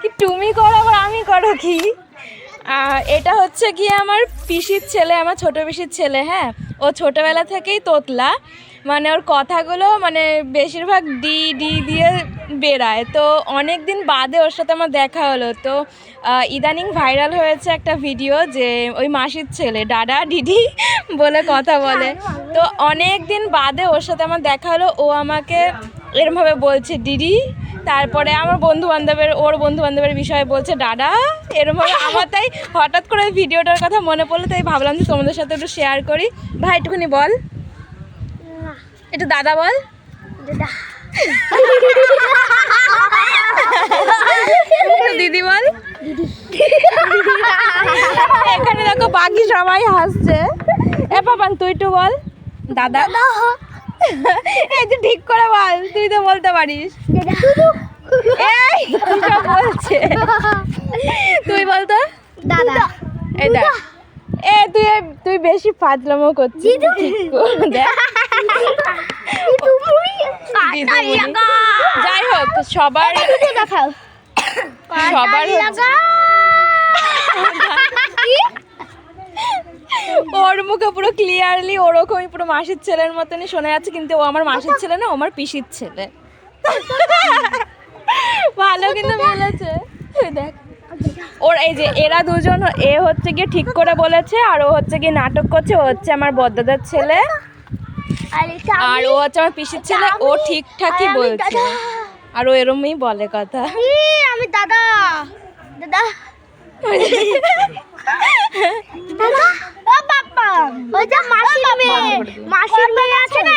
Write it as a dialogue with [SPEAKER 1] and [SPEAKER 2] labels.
[SPEAKER 1] কি তুমি করো আবার আমি করো কি? এটা হচ্ছে কি আমার পিসির ছেলে, আমার ছোট পিসির ছেলে। হ্যাঁ, ও ছোটোবেলা থেকেই তোতলা, মানে ওর কথাগুলো মানে বেশিরভাগ ডি ডি দিয়ে বেরায়। তো অনেক দিন বাদে ওর সাথে আমার দেখা হলো। তো ইদানিং ভাইরাল হয়েছে একটা ভিডিও যে ওই মাসির ছেলে ডাডা ডিডি বলে কথা বলে। তো অনেক দিন বাদে ওর সাথে আমার দেখা হলো। ও আমাকে এরমভাবে বলছে ডিডি, তারপরে আমার ওর বন্ধু বান্ধবের বিষয়ে বলছে ডাডা, এরমভাবে আমার তাই হঠাৎ করে ভিডিওটার কথা মনে পড়লো, তাই ভাবলাম যে তোমাদের সাথে একটু শেয়ার করি। ভাই একটুখানি বল, একটু দাদা বল। দিদি বল। এখানে দেখো বাকি সবাই হাসছে। এ পাপান তুই একটু বল দাদা। এই যে ঠিক করে বল, তুই তো বলতে পারিস। এই সব বলছে, তুই বলতো
[SPEAKER 2] দাদা।
[SPEAKER 1] এই দেখ, তুই বেশি ফাজলামো করছিস। ঠিক করে দেখ। দিদিমণি। যাই হোক, সবার
[SPEAKER 2] দেখাও
[SPEAKER 1] সবার ওর মুখে পুরো ক্লিয়ারলি ওরকমই পুরো মাসির ছেলের মতনই শোনা যাচ্ছে, কিন্তু ও আমার মাসির ছেলে না, ও আমার পিসির ছেলে। ভালো কিন্তু মিলেছে। দেখ ওর এই যে এরা দুজন, এ হচ্ছে গিয়ে ঠিক করে বলেছে, আর ও হচ্ছে গিয়ে নাটক করছে। ও হচ্ছে আমার বড়দাদার ছেলে, আর ও হচ্ছে আমার পিসির ছেলে। ও ঠিকঠাকই বলছে, আর ও এরমই বলে কথা।
[SPEAKER 2] আমি দাদা দাদা দাদা ও বাবা, ওই যে মাসির মেয়ে আছে না।